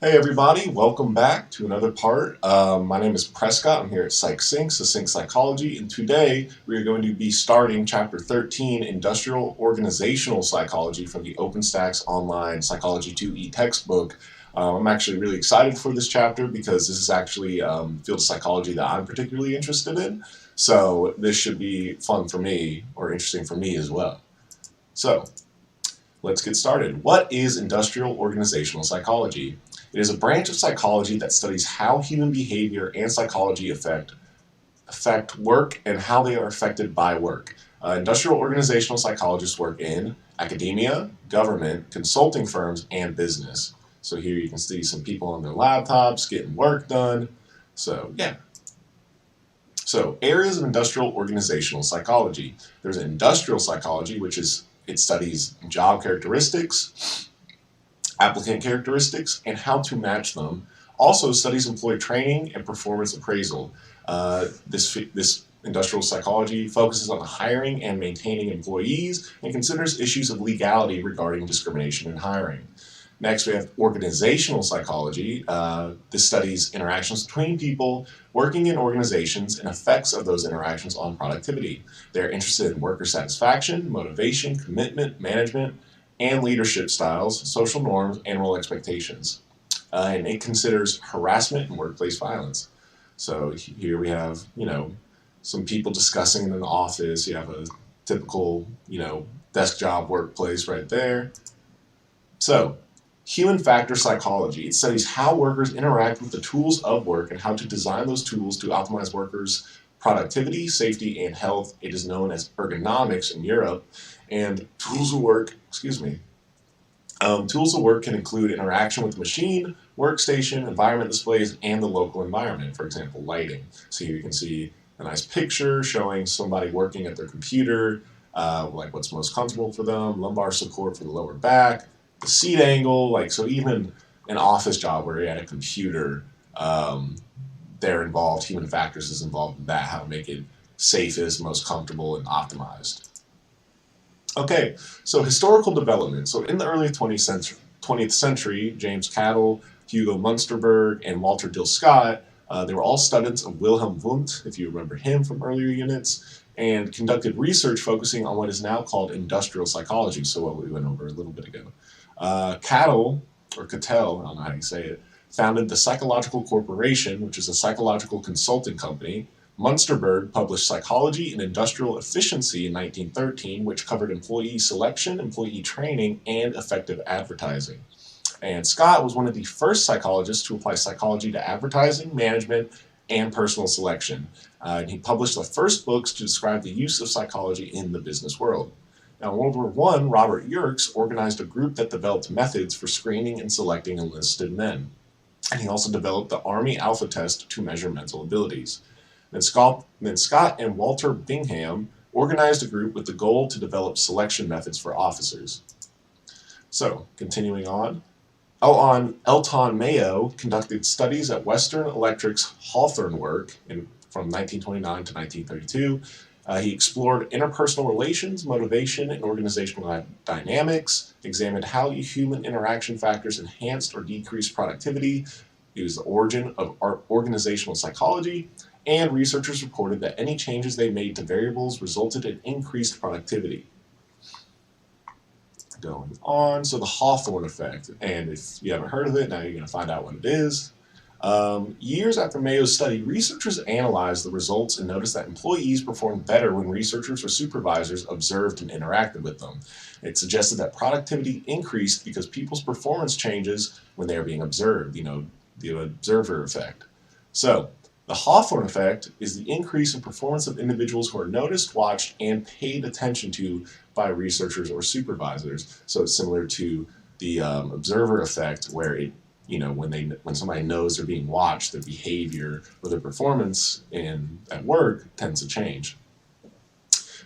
Hey everybody, welcome back to another part. My name is Prescott. I'm here at Succinct Psychology, and today we are going to be starting Chapter 13, Industrial Organizational Psychology from the OpenStax Online Psychology 2E textbook. I'm actually really excited for this chapter because this is actually field of psychology that I'm particularly interested in. So this should be fun for me, or interesting for me as well. So let's get started. What is industrial organizational psychology? It is a branch of psychology that studies how human behavior and psychology affect work and how they are affected by work. Industrial organizational psychologists work in academia, government, consulting firms, and business. So here you can see some people on their laptops getting work done. So yeah. So areas of industrial organizational psychology. There's industrial psychology, which is it studies job characteristics, applicant characteristics, and how to match them. Also studies employee training and performance appraisal. This industrial psychology focuses on hiring and maintaining employees and considers issues of legality regarding discrimination in hiring. Next, we have organizational psychology. This studies interactions between people working in organizations and effects of those interactions on productivity. They're interested in worker satisfaction, motivation, commitment, management, and leadership styles, social norms, and role expectations. And it considers harassment and workplace violence. So here we have, some people discussing in an office. You have a typical, desk job workplace right there. So human factor psychology. It studies how workers interact with the tools of work and how to design those tools to optimize workers' productivity, safety, and health. It is known as ergonomics in Europe. And tools of work, tools of work can include interaction with the machine, workstation, environment displays, and the local environment, for example, lighting. So here you can see a nice picture showing somebody working at their computer, like what's most comfortable for them, lumbar support for the lower back, the seat angle, so even an office job where you're at a computer, they're involved, human factors is involved in that, how to make it safest, most comfortable, and optimized. Okay, so historical development. So in the early 20th century, James Cattell, Hugo Munsterberg, and Walter Dill Scott, they were all students of Wilhelm Wundt, if you remember him from earlier units, and conducted research focusing on what is now called industrial psychology, so what we went over a little bit ago. Cattell, or Cattell, I don't know how you say it, founded the Psychological Corporation, which is a psychological consulting company. Munsterberg published Psychology and Industrial Efficiency in 1913, which covered employee selection, employee training, and effective advertising. And Scott was one of the first psychologists to apply psychology to advertising, management, and personal selection. And he published the first books to describe the use of psychology in the business world. Now, in World War I, Robert Eustress organized a group that developed methods for screening and selecting enlisted men. And he also developed the Army Alpha Test to measure mental abilities. Then Scott and Walter Bingham organized a group with the goal to develop selection methods for officers. So, continuing on. Elton Mayo conducted studies at Western Electric's Hawthorne work from 1929 to 1932. He explored interpersonal relations, motivation, and organizational dynamics, examined how human interaction factors enhanced or decreased productivity. He was the origin of organizational psychology, and researchers reported that any changes they made to variables resulted in increased productivity. Going on, so the Hawthorne effect, and if you haven't heard of it, now you're going to find out what it is. Years after Mayo's study, researchers analyzed the results and noticed that employees performed better when researchers or supervisors observed and interacted with them. It suggested that productivity increased because people's performance changes when they are being observed, the observer effect. So, the Hawthorne effect is the increase in performance of individuals who are noticed, watched, and paid attention to by researchers or supervisors. So it's similar to the observer effect, where it when somebody knows they're being watched, their behavior or their performance at work tends to change.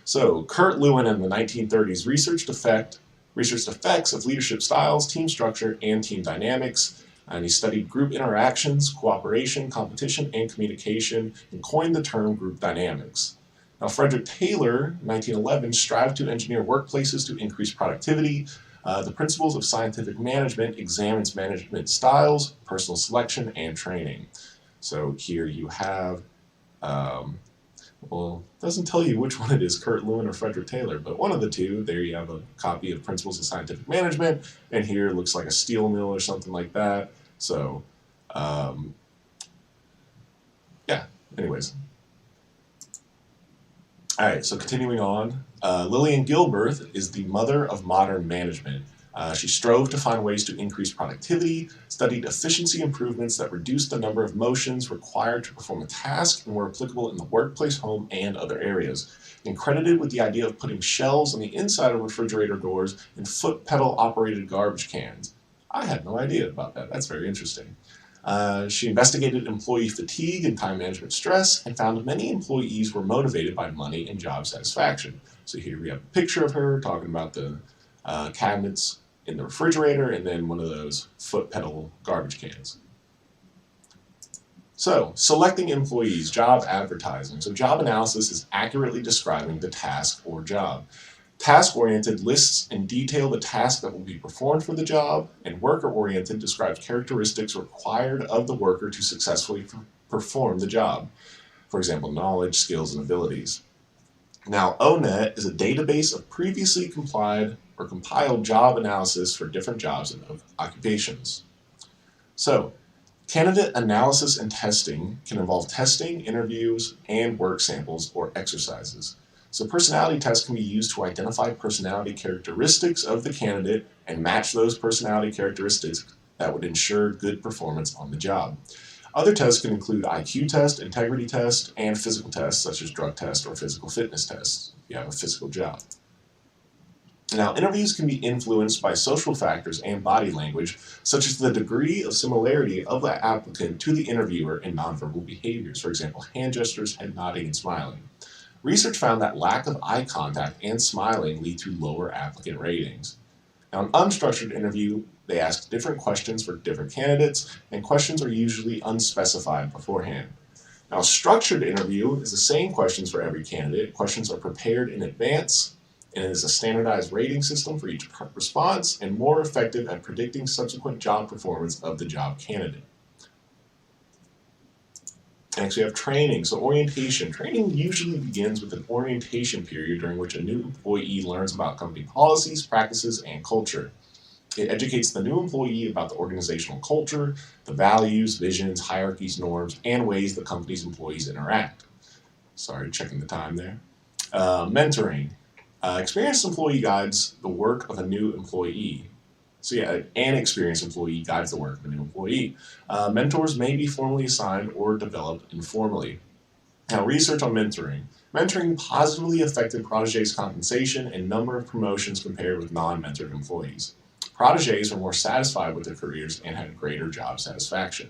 So Kurt Lewin in the 1930s researched effects of leadership styles, team structure, and team dynamics. And he studied group interactions, cooperation, competition, and communication, and coined the term group dynamics. Now, Frederick Taylor, 1911, strived to engineer workplaces to increase productivity. The principles of scientific management examines management styles, personal selection, and training. So here you have, well, it doesn't tell you which one it is, Kurt Lewin or Frederick Taylor, but one of the two. There you have a copy of Principles of Scientific Management, and here it looks like a steel mill or something like that. So, yeah, anyways. All right, so continuing on, Lillian Gilbert is the mother of modern management. She strove to find ways to increase productivity, studied efficiency improvements that reduced the number of motions required to perform a task and were applicable in the workplace, home, and other areas. And credited with the idea of putting shelves on the inside of refrigerator doors and foot pedal operated garbage cans. I had no idea about that. That's very interesting. She investigated employee fatigue and time management stress and found many employees were motivated by money and job satisfaction. So here we have a picture of her talking about the cabinets in the refrigerator and then one of those foot pedal garbage cans. So, selecting employees, job advertising. So job analysis is accurately describing the task or job. Task-oriented lists in detail the task that will be performed for the job, and worker-oriented describes characteristics required of the worker to successfully perform the job. For example, knowledge, skills, and abilities. Now, ONET is a database of previously compiled job analysis for different jobs and occupations. So, candidate analysis and testing can involve testing, interviews, and work samples or exercises. So personality tests can be used to identify personality characteristics of the candidate and match those personality characteristics that would ensure good performance on the job. Other tests can include IQ test, integrity test, and physical tests such as drug test or physical fitness tests if you have a physical job. Now, interviews can be influenced by social factors and body language, such as the degree of similarity of the applicant to the interviewer in nonverbal behaviors, for example, hand gestures, head nodding, and smiling. Research found that lack of eye contact and smiling lead to lower applicant ratings. Now, an unstructured interview, they ask different questions for different candidates, and questions are usually unspecified beforehand. Now, a structured interview is the same questions for every candidate. Questions are prepared in advance, and it is a standardized rating system for each response and more effective at predicting subsequent job performance of the job candidate. Next, we have training. So orientation. Training usually begins with an orientation period during which a new employee learns about company policies, practices, and culture. It educates the new employee about the organizational culture, the values, visions, hierarchies, norms, and ways the company's employees interact. Sorry, checking the time there. Mentoring. Experienced employee guides the work of a new employee. So yeah, an experienced employee guides the work of a new employee. Mentors may be formally assigned or developed informally. Now, research on mentoring. Mentoring positively affected protégés' compensation and number of promotions compared with non-mentored employees. Protégés were more satisfied with their careers and had greater job satisfaction.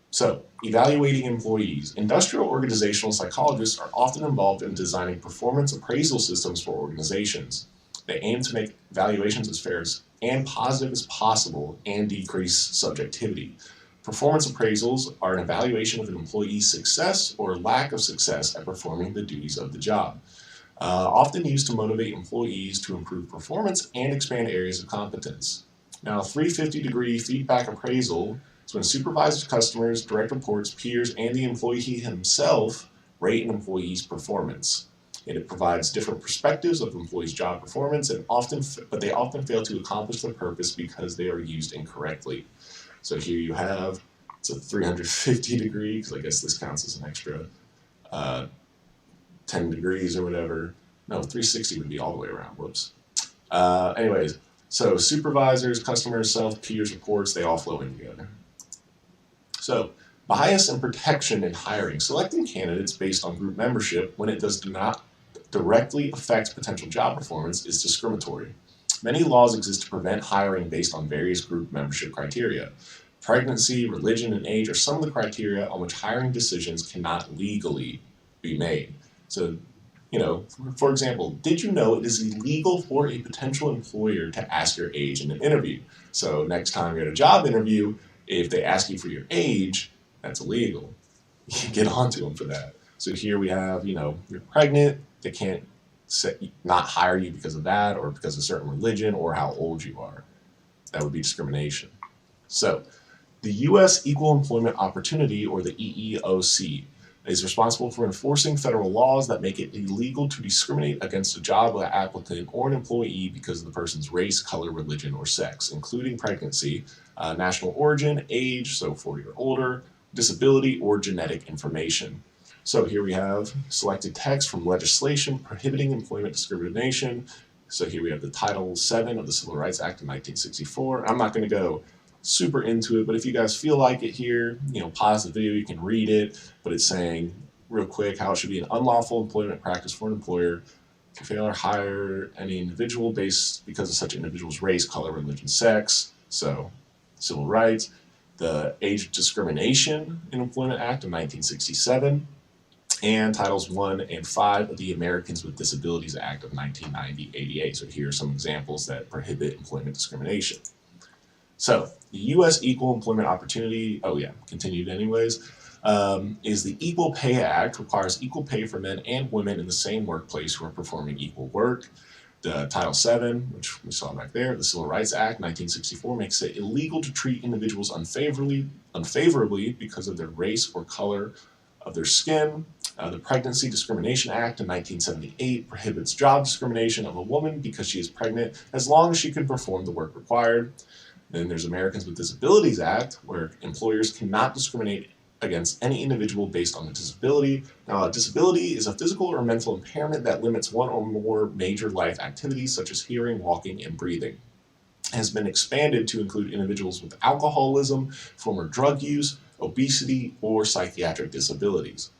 So, evaluating employees. Industrial organizational psychologists are often involved in designing performance appraisal systems for organizations. They aim to make evaluations as fair and positive as possible and decrease subjectivity. Performance appraisals are an evaluation of an employee's success or lack of success at performing the duties of the job. Often used to motivate employees to improve performance and expand areas of competence. Now, a 350-degree feedback appraisal is when supervisors, customers, direct reports, peers, and the employee himself rate an employee's performance. And it provides different perspectives of employees' job performance, but they often fail to accomplish their purpose because they are used incorrectly. So here you have, it's a 350 degree, because I guess this counts as an extra 10 degrees or whatever. No, 360 would be all the way around, whoops. Anyways, so supervisors, customers, self, peers, reports, they all flow in together. So, bias and protection in hiring. Selecting candidates based on group membership when it does not directly affect potential job performance is discriminatory. Many laws exist to prevent hiring based on various group membership criteria. Pregnancy, religion, and age are some of the criteria on which hiring decisions cannot legally be made. So, for example, did you know it is illegal for a potential employer to ask your age in an interview? So next time you're at a job interview, if they ask you for your age, that's illegal. You get onto them for that. So here we have, you're pregnant, they can't not hire you because of that or because of a certain religion or how old you are. That would be discrimination. So the U.S. Equal Employment Opportunity, or the EEOC, is responsible for enforcing federal laws that make it illegal to discriminate against a job applicant or an employee because of the person's race, color, religion, or sex, including pregnancy, national origin, age, so 40 or older, disability, or genetic information. So here we have selected text from legislation prohibiting employment discrimination. So here we have the Title VII of the Civil Rights Act of 1964. I'm not going to go super into it, but if you guys feel like it here, pause the video, you can read it, but it's saying real quick how it should be an unlawful employment practice for an employer to fail or hire any individual based because of such individual's race, color, religion, sex. So civil rights, the Age Discrimination in Employment Act of 1967, and Titles I and V of the Americans with Disabilities Act of 1990, ADA. So here are some examples that prohibit employment discrimination. So the U.S. Equal Employment Opportunity, continued anyways, is the Equal Pay Act, requires equal pay for men and women in the same workplace who are performing equal work. The Title VII, which we saw back there, the Civil Rights Act, 1964, makes it illegal to treat individuals unfavorably because of their race or color of their skin. The Pregnancy Discrimination Act in 1978 prohibits job discrimination of a woman because she is pregnant as long as she can perform the work required. Then there's Americans with Disabilities Act, where employers cannot discriminate against any individual based on a disability. Now, a disability is a physical or mental impairment that limits one or more major life activities such as hearing, walking, and breathing. It has been expanded to include individuals with alcoholism, former drug use, obesity, or psychiatric disabilities.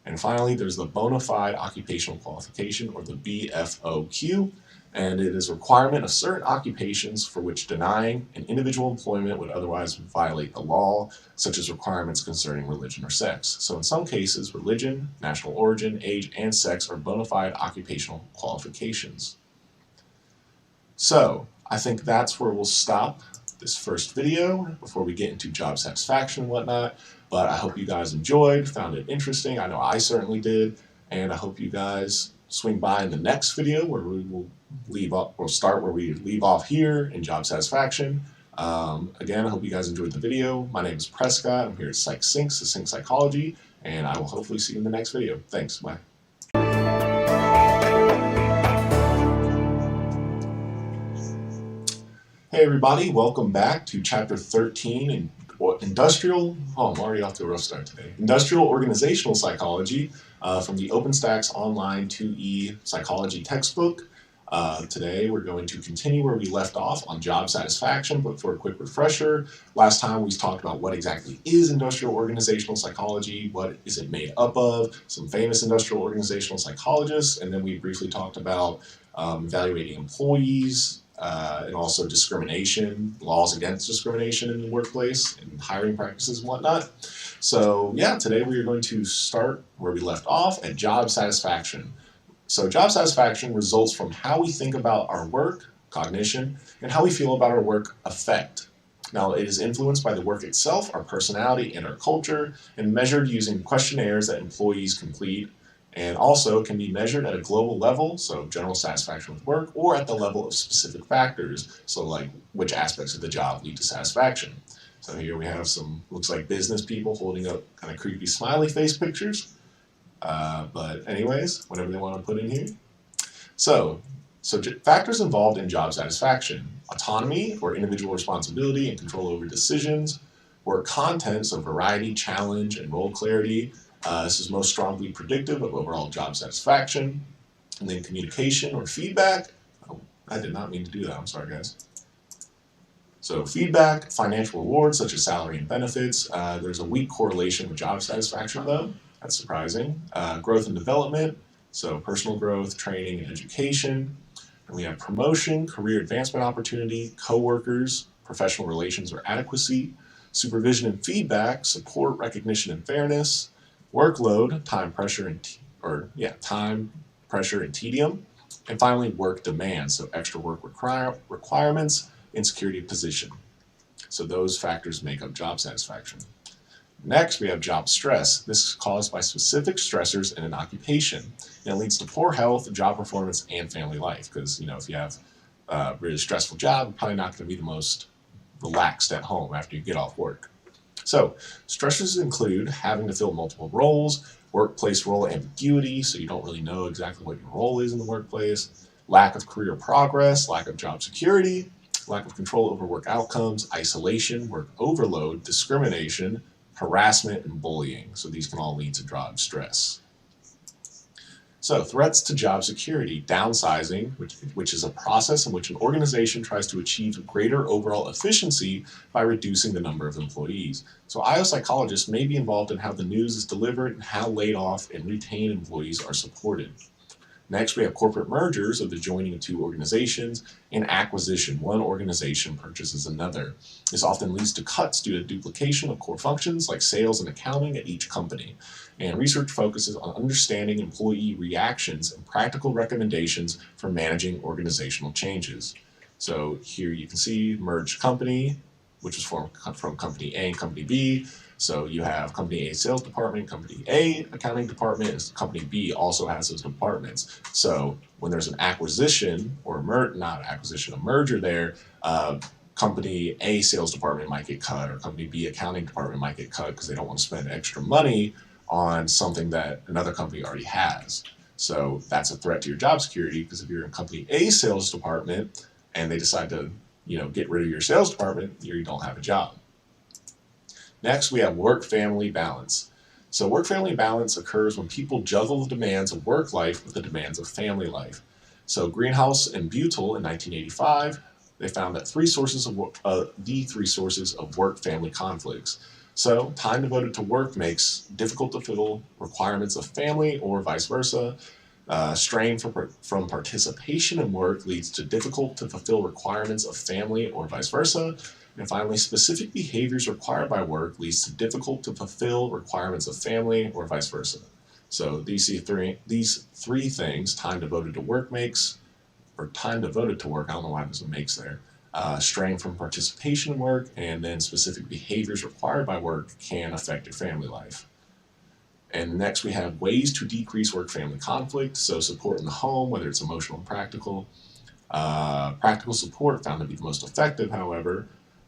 And finally, there's the Bona Fide Occupational Qualification, or the BFOQ, and it is a requirement of certain occupations for which denying an individual employment would otherwise violate the law, such as requirements concerning religion or sex. So in some cases, religion, national origin, age, and sex are bona fide occupational qualifications. So I think that's where we'll stop this first video before we get into job satisfaction and whatnot. But I hope you guys enjoyed, found it interesting. I know I certainly did, and I hope you guys swing by in the next video where we will start where we leave off here in job satisfaction. Again, I hope you guys enjoyed the video. My name is Prescott. I'm here at Succinct Psychology, and I will hopefully see you in the next video. Thanks. Bye. Hey everybody, welcome back to Chapter 13 in Industrial, I'm already off to a rough start today. Industrial Organizational Psychology from the OpenStax Online 2E Psychology textbook. Today we're going to continue where we left off on job satisfaction, but for a quick refresher, last time we talked about what exactly is industrial organizational psychology, what is it made up of, some famous industrial organizational psychologists, and then we briefly talked about evaluating employees, and also discrimination, laws against discrimination in the workplace, and hiring practices and whatnot. So yeah, today we are going to start where we left off at job satisfaction. So job satisfaction results from how we think about our work, cognition, and how we feel about our work, affect. Now, it is influenced by the work itself, our personality, and our culture, and measured using questionnaires that employees complete, and also can be measured at a global level, so general satisfaction with work, or at the level of specific factors, so like which aspects of the job lead to satisfaction. So here we have some, looks like business people holding up kind of creepy smiley face pictures. But anyways, whatever they want to put in here. So factors involved in job satisfaction: autonomy, or individual responsibility and control over decisions; work content, so variety, challenge, and role clarity. This is most strongly predictive of overall job satisfaction. And then communication or feedback. Oh, I did not mean to do that. I'm sorry, guys. So feedback, financial rewards such as salary and benefits. There's a weak correlation with job satisfaction, though. That's surprising. Growth and development, so personal growth, training, and education. And we have promotion, career advancement opportunity, coworkers, professional relations or adequacy, supervision and feedback, support, recognition, and fairness, workload, time, pressure, and tedium, and finally work demands, so extra work requirements, insecurity of position. So those factors make up job satisfaction. Next, we have job stress. This is caused by specific stressors in an occupation. And it leads to poor health, job performance, and family life. Because, if you have a really stressful job, you're probably not going to be the most relaxed at home after you get off work. So, stressors include having to fill multiple roles, workplace role ambiguity, so you don't really know exactly what your role is in the workplace, lack of career progress, lack of job security, lack of control over work outcomes, isolation, work overload, discrimination, harassment, and bullying. So these can all lead to job stress. So threats to job security, downsizing, which is a process in which an organization tries to achieve greater overall efficiency by reducing the number of employees. So IO psychologists may be involved in how the news is delivered and how laid off and retained employees are supported. Next, we have corporate mergers of the joining of two organizations, and acquisition. One organization purchases another. This often leads to cuts due to duplication of core functions like sales and accounting at each company. And research focuses on understanding employee reactions and practical recommendations for managing organizational changes. So here you can see merged company, which was formed from company A and company B. So you have company A sales department, company A accounting department, and company B also has those departments. So when there's an acquisition or a merger there, company A sales department might get cut, or company B accounting department might get cut because they don't want to spend extra money on something that another company already has. So that's a threat to your job security, because if you're in company A sales department and they decide to get rid of your sales department, you don't have a job. Next, we have work-family balance. So work-family balance occurs when people juggle the demands of work life with the demands of family life. So Greenhouse and Butel in 1985, they found that the three sources of work-family conflicts. So time devoted to work makes difficult to fulfill requirements of family, or vice versa. Strain from participation in work leads to difficult to fulfill requirements of family, or vice versa. And finally, specific behaviors required by work leads to difficult to fulfill requirements of family, or vice versa. So these three things, time devoted to work, I don't know why there's a makes there, strain from participation in work, and then specific behaviors required by work can affect your family life. And next we have ways to decrease work-family conflict. So support in the home, whether it's emotional and practical. Practical support found to be the most effective, however.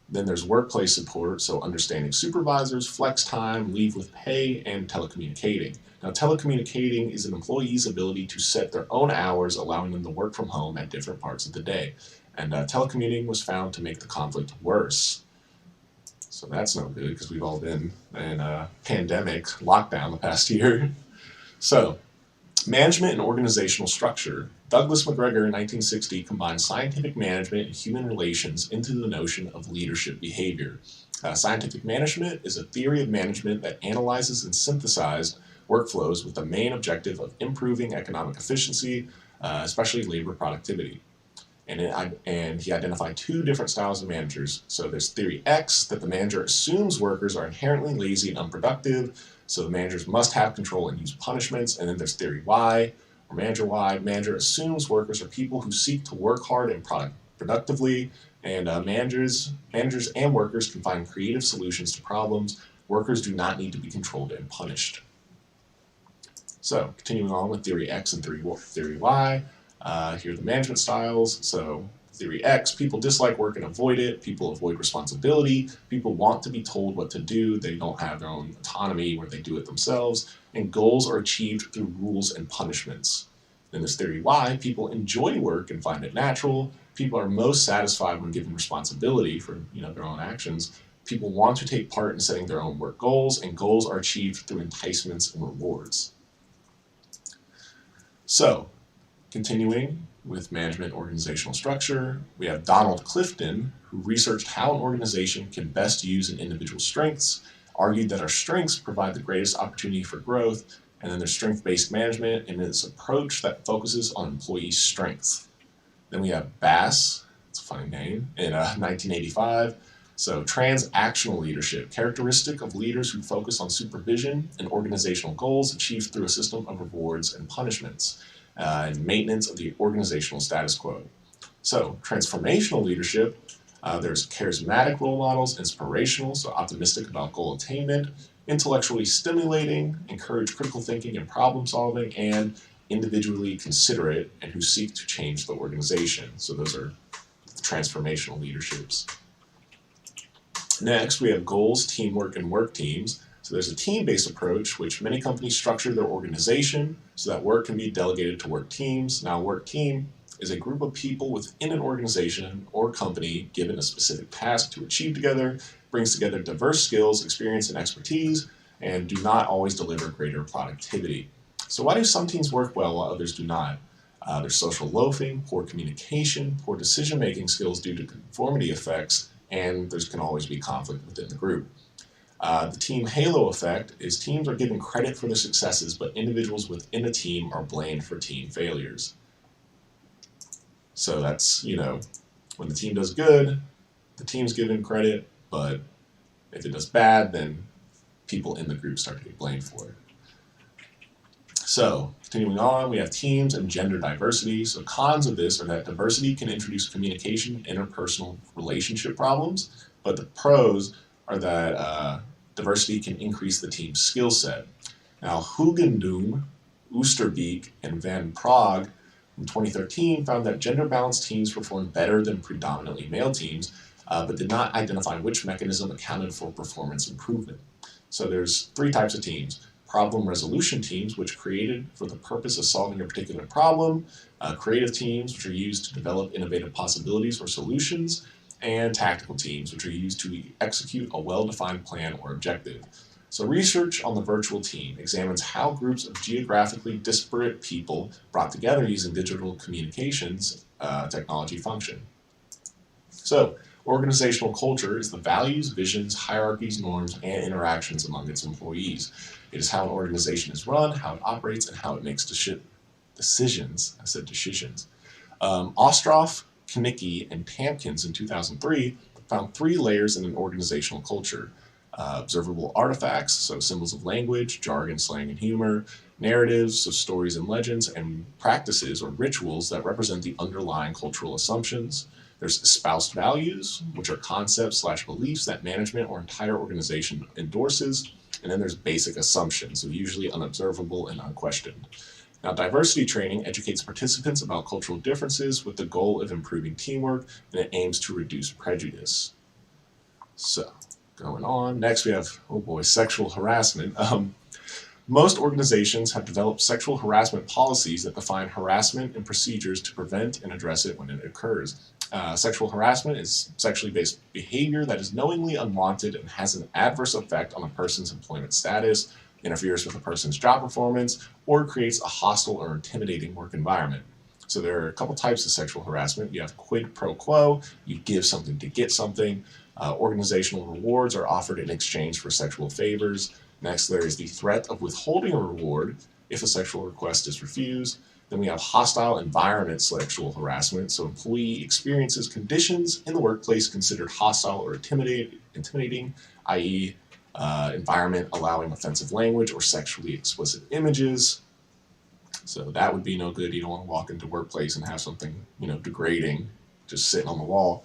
Then there's workplace support, so understanding supervisors, flex time, leave with pay, and telecommunicating. Now, telecommunicating is an employee's ability to set their own hours, allowing them to work from home at different parts of the day. And telecommuting was found to make the conflict worse. So that's no good, because we've all been in a pandemic lockdown the past year. So, management and organizational structure. Douglas McGregor in 1960 combined scientific management and human relations into the notion of leadership behavior. Scientific management is a theory of management that analyzes and synthesizes workflows with the main objective of improving economic efficiency, especially labor productivity. And he identified two different styles of managers. So there's theory X, that the manager assumes workers are inherently lazy and unproductive, so the managers must have control and use punishments. And then there's theory Y, or manager Y. Manager assumes workers are people who seek to work hard and productively, and managers and workers can find creative solutions to problems. Workers do not need to be controlled and punished. So continuing on with theory X and theory Y. Here are the management styles. So theory X, people dislike work and avoid it. People avoid responsibility. People want to be told what to do. They don't have their own autonomy where they do it themselves. And goals are achieved through rules and punishments. Then there's theory Y, people enjoy work and find it natural. People are most satisfied when given responsibility for their own actions. People want to take part in setting their own work goals, and goals are achieved through enticements and rewards. So, continuing with management organizational structure, we have Donald Clifton, who researched how an organization can best use an individual's strengths, argued that our strengths provide the greatest opportunity for growth, and then there's strength-based management and its approach that focuses on employee strengths. Then we have Bass, it's a funny name, in 1985. So transactional leadership, characteristic of leaders who focus on supervision and organizational goals achieved through a system of rewards and punishments. And maintenance of the organizational status quo. So transformational leadership, there's charismatic role models, inspirational, so optimistic about goal attainment, intellectually stimulating, encourage critical thinking and problem solving, and individually considerate and who seek to change the organization. So those are transformational leaderships. Next, we have goals, teamwork, and work teams. So there's a team-based approach, which many companies structure their organization so that work can be delegated to work teams. Now, a work team is a group of people within an organization or company given a specific task to achieve together, brings together diverse skills, experience, and expertise, and do not always deliver greater productivity. So why do some teams work well while others do not? There's social loafing, poor communication, poor decision-making skills due to conformity effects, and there can always be conflict within the group. The team halo effect is teams are given credit for their successes, but individuals within a team are blamed for team failures. So that's, when the team does good, the team's given credit, but if it does bad, then people in the group start to get blamed for it. So, continuing on, we have teams and gender diversity. So cons of this are that diversity can introduce communication, interpersonal relationship problems, but the pros are that diversity can increase the team's skill set. Now, Hugendum, Oosterbeek, and Van Praag in 2013 found that gender-balanced teams performed better than predominantly male teams, but did not identify which mechanism accounted for performance improvement. So there's 3 types of teams. Problem resolution teams, which created for the purpose of solving a particular problem, creative teams, which are used to develop innovative possibilities or solutions, and tactical teams, which are used to execute a well-defined plan or objective. So research on the virtual team examines how groups of geographically disparate people brought together using digital communications technology function. So organizational culture is the values, visions, hierarchies, norms, and interactions among its employees. It is how an organization is run, how it operates, and how it makes decisions. I said decisions. Ostroff, Knickie, and Tamkins in 2003 found 3 layers in an organizational culture. Observable artifacts, so symbols of language, jargon, slang, and humor, narratives, so stories and legends, and practices or rituals that represent the underlying cultural assumptions. There's espoused values, which are concepts/beliefs that management or entire organization endorses. And then there's basic assumptions, so usually unobservable and unquestioned. Now, diversity training educates participants about cultural differences with the goal of improving teamwork, and it aims to reduce prejudice. So, going on. Next, we have, sexual harassment. Most organizations have developed sexual harassment policies that define harassment and procedures to prevent and address it when it occurs. Sexual harassment is sexually based behavior that is knowingly unwanted and has an adverse effect on a person's employment status, interferes with a person's job performance, or creates a hostile or intimidating work environment. So there are a couple types of sexual harassment. You have quid pro quo, you give something to get something. Organizational rewards are offered in exchange for sexual favors. Next, there is the threat of withholding a reward if a sexual request is refused. Then we have hostile environment sexual harassment. So employee experiences conditions in the workplace considered hostile or intimidating, i.e. Environment allowing offensive language or sexually explicit images. So that would be no good. You don't want to walk into a workplace and have something, degrading just sitting on the wall.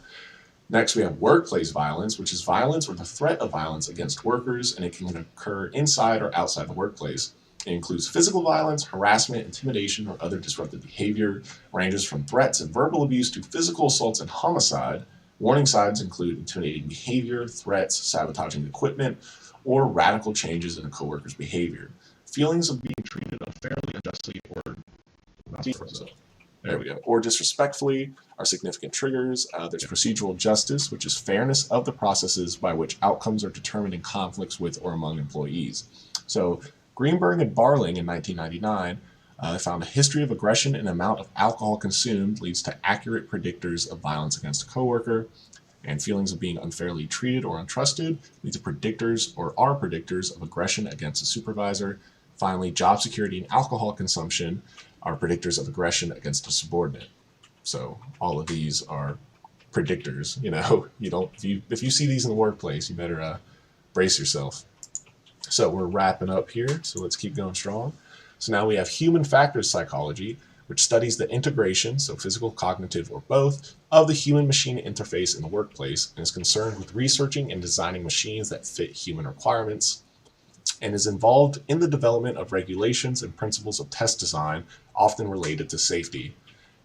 Next, we have workplace violence, which is violence or the threat of violence against workers, and it can occur inside or outside the workplace. It includes physical violence, harassment, intimidation, or other disruptive behavior, ranges from threats and verbal abuse to physical assaults and homicide. Warning signs include intimidating behavior, threats, sabotaging equipment, or radical changes in a coworker's behavior. Feelings of being treated unfairly, unjustly, or disrespectfully are significant triggers. There's procedural justice, which is fairness of the processes by which outcomes are determined in conflicts with or among employees. So Greenberg and Barling in 1999 found a history of aggression and amount of alcohol consumed leads to accurate predictors of violence against a coworker, and feelings of being unfairly treated or untrusted lead to predictors or are predictors of aggression against a supervisor. Finally, job security and alcohol consumption are predictors of aggression against a subordinate. So all of these are predictors. If you see these in the workplace, you better brace yourself. So we're wrapping up here, so let's keep going strong. So now we have human factors psychology, which studies the integration, so physical, cognitive, or both, of the human-machine interface in the workplace and is concerned with researching and designing machines that fit human requirements. and is involved in the development of regulations and principles of test design, often related to safety.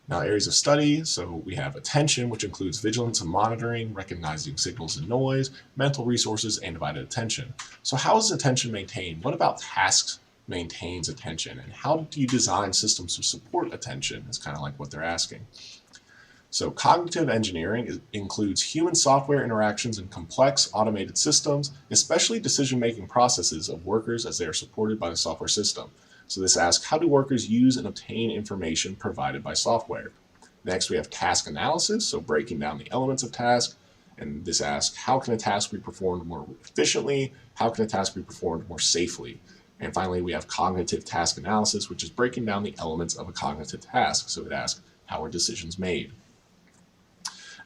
Now, areas of study, so we have attention, which includes vigilance and monitoring, recognizing signals and noise, mental resources, and divided attention. So how is attention maintained? What about tasks maintains attention? And how do you design systems to support attention? Is kind of like what they're asking. So cognitive engineering includes human software interactions and complex automated systems, especially decision-making processes of workers as they are supported by the software system. So this asks, how do workers use and obtain information provided by software? Next, we have task analysis, so breaking down the elements of task. And this asks, how can a task be performed more efficiently? How can a task be performed more safely? And finally, we have cognitive task analysis, which is breaking down the elements of a cognitive task. So it asks, how are decisions made?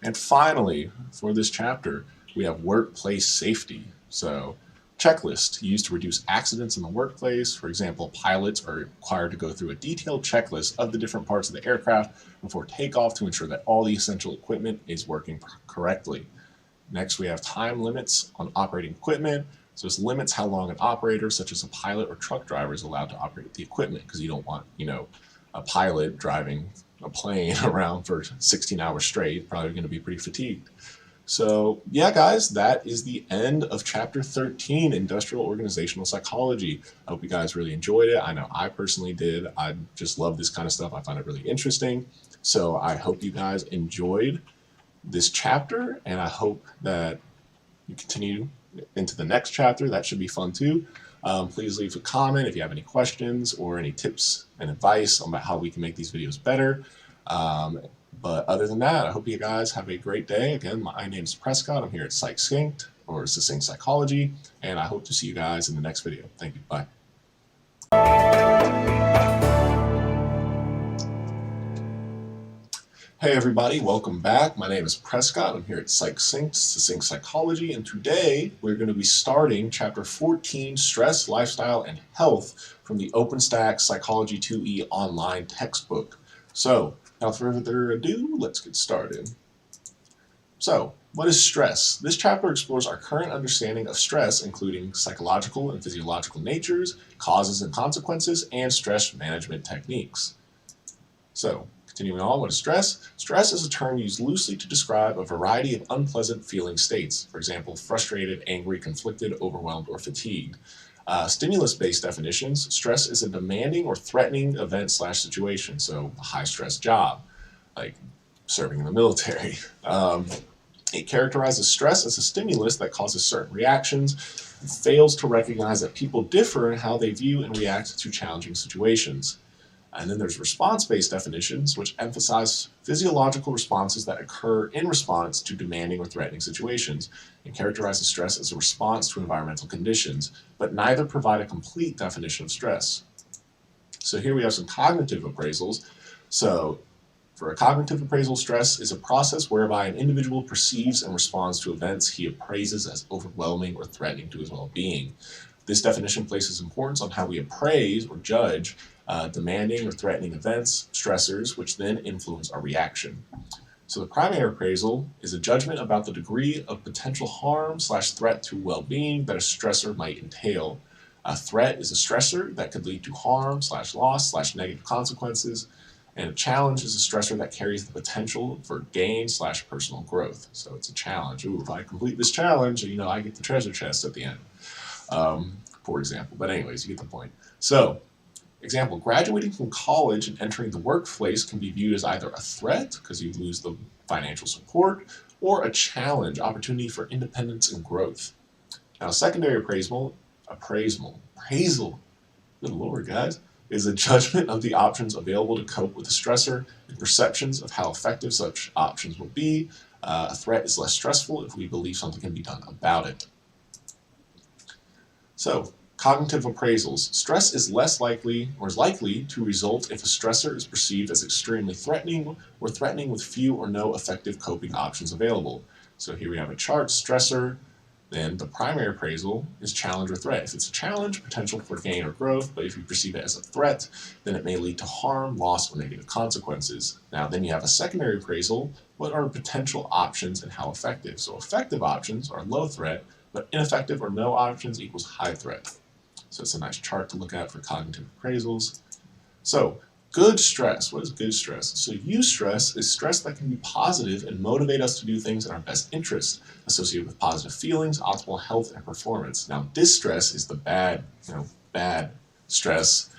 And finally, for this chapter, we have workplace safety. So checklist used to reduce accidents in the workplace. For example, pilots are required to go through a detailed checklist of the different parts of the aircraft before takeoff to ensure that all the essential equipment is working correctly. Next, we have time limits on operating equipment. So this limits how long an operator, such as a pilot or truck driver, is allowed to operate the equipment, because you don't want, a pilot driving a plane around for 16 hours straight, probably going to be pretty fatigued. So yeah, guys, that is the end of chapter 13, Industrial Organizational Psychology. I hope you guys really enjoyed it. I know I personally did. I just love this kind of stuff. I find it really interesting. So I hope you guys enjoyed this chapter, and I hope that you continue into the next chapter. That should be fun too. Please leave a comment if you have any questions or any tips and advice on how we can make these videos better. But other than that, I hope you guys have a great day. Again, my name is Prescott. I'm here at Succinct, or Succinct Psychology, and I hope to see you guys in the next video. Thank you. Bye. Hey everybody, welcome back. My name is Prescott. I'm here at Succinct Psychology, and today we're going to be starting Chapter 14, Stress, Lifestyle, and Health from the OpenStax Psychology 2E online textbook. So, without further ado, let's get started. So, what is stress? This chapter explores our current understanding of stress, including psychological and physiological natures, causes and consequences, and stress management techniques. So, continuing on, what is stress? Stress is a term used loosely to describe a variety of unpleasant feeling states. For example, frustrated, angry, conflicted, overwhelmed, or fatigued. Stimulus-based definitions, stress is a demanding or threatening event/situation, so a high-stress job, like serving in the military. It characterizes stress as a stimulus that causes certain reactions and fails to recognize that people differ in how they view and react to challenging situations. And then there's response-based definitions, which emphasize physiological responses that occur in response to demanding or threatening situations, and characterizes stress as a response to environmental conditions, but neither provide a complete definition of stress. So here we have some cognitive appraisals. So for a cognitive appraisal, stress is a process whereby an individual perceives and responds to events he appraises as overwhelming or threatening to his well-being. This definition places importance on how we appraise or judge demanding or threatening events, stressors, which then influence our reaction. So the primary appraisal is a judgment about the degree of potential harm/threat to well-being that a stressor might entail. A threat is a stressor that could lead to harm/loss/negative consequences, and a challenge is a stressor that carries the potential for gain/personal growth. So it's a challenge. Ooh, if I complete this challenge, I get the treasure chest at the end, for example. But anyways, you get the point. So, example, graduating from college and entering the workplace can be viewed as either a threat, because you lose the financial support, or a challenge, opportunity for independence and growth. Now, secondary appraisal, good lord, guys, is a judgment of the options available to cope with a stressor and perceptions of how effective such options will be. A threat is less stressful if we believe something can be done about it. So, cognitive appraisals. Stress is likely to result if a stressor is perceived as extremely threatening or threatening with few or no effective coping options available. So here we have a chart, stressor, then the primary appraisal is challenge or threat. If it's a challenge, potential for gain or growth, but if you perceive it as a threat, then it may lead to harm, loss, or negative consequences. Now then you have a secondary appraisal. What are potential options and how effective? So effective options are low threat, but ineffective or no options equals high threat. So it's a nice chart to look at for cognitive appraisals. So good stress, what is good stress? So eustress is stress that can be positive and motivate us to do things in our best interest, associated with positive feelings, optimal health, and performance. Now distress is the bad stress,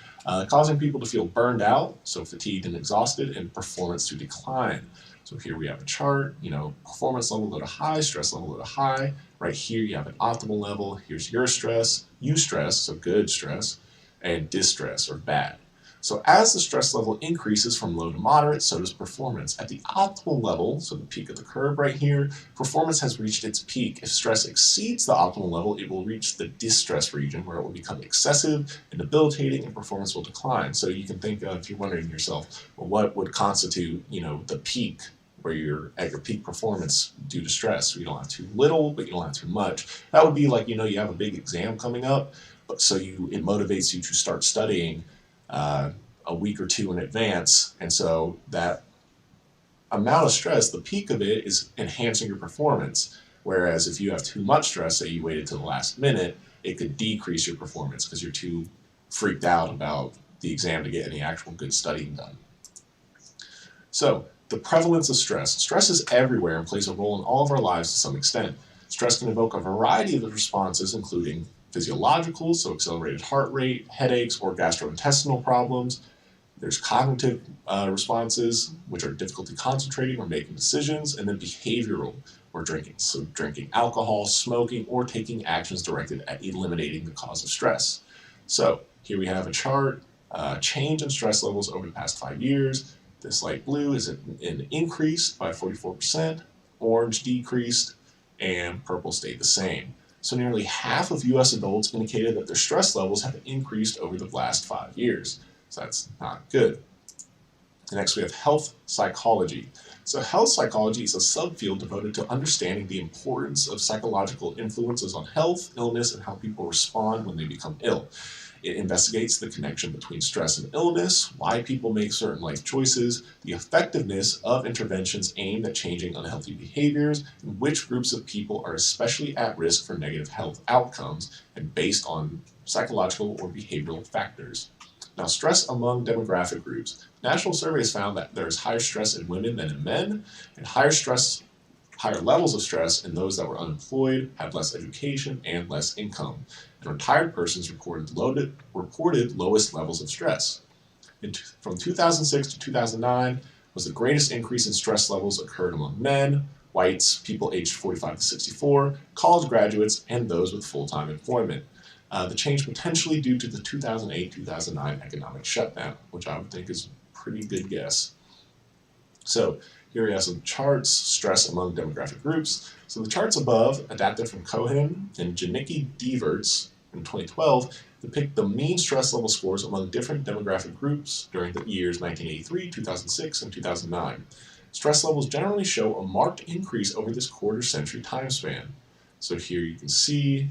causing people to feel burned out, so fatigued and exhausted, and performance to decline. So here we have a chart, performance level low to high, stress level low to high. Right here you have an optimal level. Here's eustress, so good stress, and distress, or bad. So as the stress level increases from low to moderate, so does performance. At the optimal level, so the peak of the curve right here, performance has reached its peak. If stress exceeds the optimal level, it will reach the distress region, where it will become excessive and debilitating, and performance will decline. So you can think of, if you're wondering to yourself, well, what would constitute, the peak, where you're at your peak performance due to stress? You don't have too little, but you don't have too much. That would be like, you have a big exam coming up, so it motivates you to start studying a week or two in advance, and so that amount of stress, the peak of it, is enhancing your performance. Whereas if you have too much stress, say you waited to the last minute, it could decrease your performance because you're too freaked out about the exam to get any actual good studying done. So the prevalence of stress. Stress is everywhere and plays a role in all of our lives to some extent. Stress can evoke a variety of responses, including physiological, so accelerated heart rate, headaches, or gastrointestinal problems. There's cognitive responses, which are difficulty concentrating or making decisions, and then behavioral, or drinking. So drinking alcohol, smoking, or taking actions directed at eliminating the cause of stress. So here we have a chart, change in stress levels over the past 5 years. This light blue is an increased by 44%, orange decreased, and purple stayed the same. So nearly half of US adults indicated that their stress levels have increased over the last 5 years. So that's not good. Next, we have health psychology. So health psychology is a subfield devoted to understanding the importance of psychological influences on health, illness, and how people respond when they become ill. It investigates the connection between stress and illness, why people make certain life choices, the effectiveness of interventions aimed at changing unhealthy behaviors, and which groups of people are especially at risk for negative health outcomes, and based on psychological or behavioral factors. Now, stress among demographic groups. National surveys found that there is higher stress in women than in men, and higher levels of stress in those that were unemployed, had less education, and less income. And retired persons reported lowest levels of stress. From 2006 to 2009 was the greatest increase in stress levels occurred among men, whites, people aged 45 to 64, college graduates, and those with full-time employment. The change potentially due to the 2008-2009 economic shutdown, which I would think is a pretty good guess. So here we have some charts, stress among demographic groups. So the charts above, adapted from Cohen and Janicki-Deverts in 2012, depict the mean stress level scores among different demographic groups during the years 1983, 2006, and 2009. Stress levels generally show a marked increase over this quarter-century time span. So here you can see,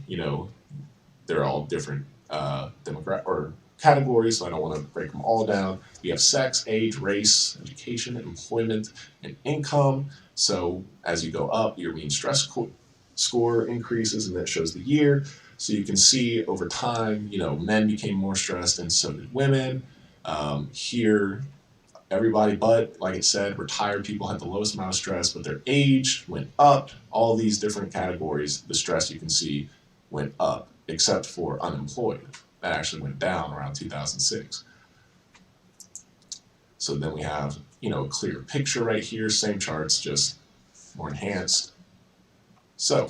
they're all different categories, so I don't want to break them all down. We have sex, age, race, education, employment, and income. So as you go up, your mean stress score increases, and that shows the year. So you can see over time, men became more stressed, and so did women. Here, everybody but, like it said, retired people had the lowest amount of stress, but their age went up. All these different categories, the stress you can see went up, except for unemployed. That actually went down around 2006. So then we have, a clear picture right here, same charts, just more enhanced. So,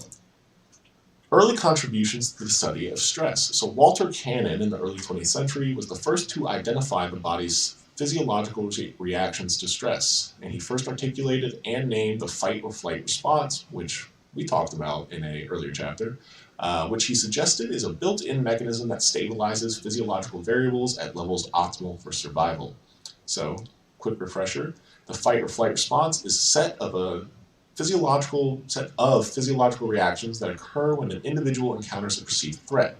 early contributions to the study of stress. So Walter Cannon in the early 20th century was the first to identify the body's physiological reactions to stress, and he first articulated and named the fight or flight response, which we talked about in an earlier chapter, which he suggested is a built-in mechanism that stabilizes physiological variables at levels optimal for survival. So, quick refresher, the fight or flight response is a set of physiological reactions that occur when an individual encounters a perceived threat,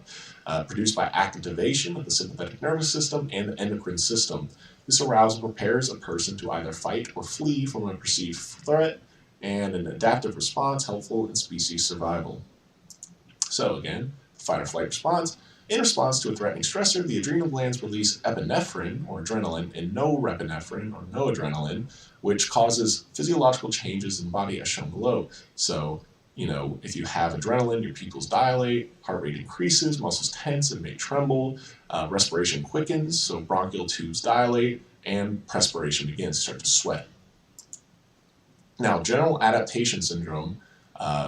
produced by activation of the sympathetic nervous system and the endocrine system. This arousal prepares a person to either fight or flee from a perceived threat, and an adaptive response helpful in species survival. So again, fight or flight response, In response to a threatening stressor, the adrenal glands release epinephrine, or adrenaline, and norepinephrine, or noradrenaline, which causes physiological changes in the body as shown below. So, if you have adrenaline, your pupils dilate, heart rate increases, muscles tense and may tremble, respiration quickens, so bronchial tubes dilate, and perspiration begins to start to sweat. Now, general adaptation syndrome,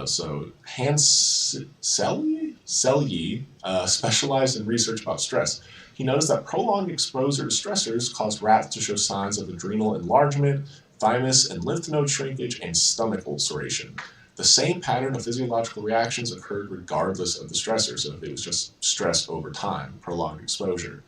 so Hans Selye specialized in research about stress. He noticed that prolonged exposure to stressors caused rats to show signs of adrenal enlargement, thymus and lymph node shrinkage, and stomach ulceration. The same pattern of physiological reactions occurred regardless of the stressor, so if it was just stress over time, prolonged exposure.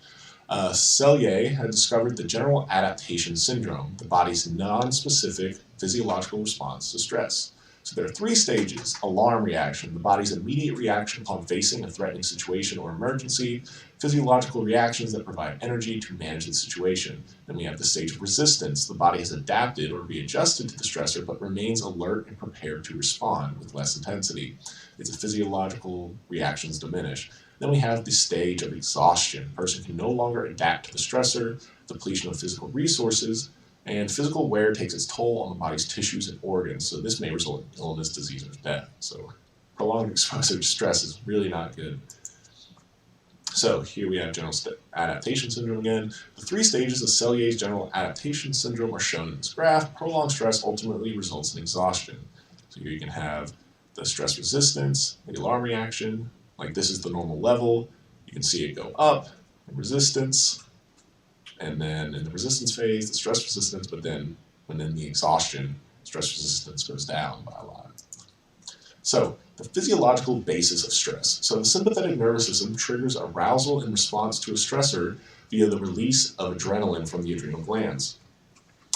Selye had discovered the general adaptation syndrome, the body's non-specific physiological response to stress. So there are 3 stages: alarm reaction, the body's immediate reaction upon facing a threatening situation or emergency; physiological reactions that provide energy to manage the situation. Then we have the stage of resistance, the body has adapted or readjusted to the stressor but remains alert and prepared to respond with less intensity. Its physiological reactions diminish. Then we have the stage of exhaustion. A person can no longer adapt to the stressor, depletion of physical resources, and physical wear takes its toll on the body's tissues and organs. So this may result in illness, disease, or death. So prolonged exposure to stress is really not good. So here we have general adaptation syndrome again. The 3 stages of Selye's general adaptation syndrome are shown in this graph. Prolonged stress ultimately results in exhaustion. So here you can have the stress resistance, the alarm reaction. Like this is the normal level. You can see it go up, resistance, and then in the resistance phase, the stress resistance, but then when in the exhaustion, stress resistance goes down by a lot. So the physiological basis of stress. So the sympathetic nervous system triggers arousal in response to a stressor via the release of adrenaline from the adrenal glands.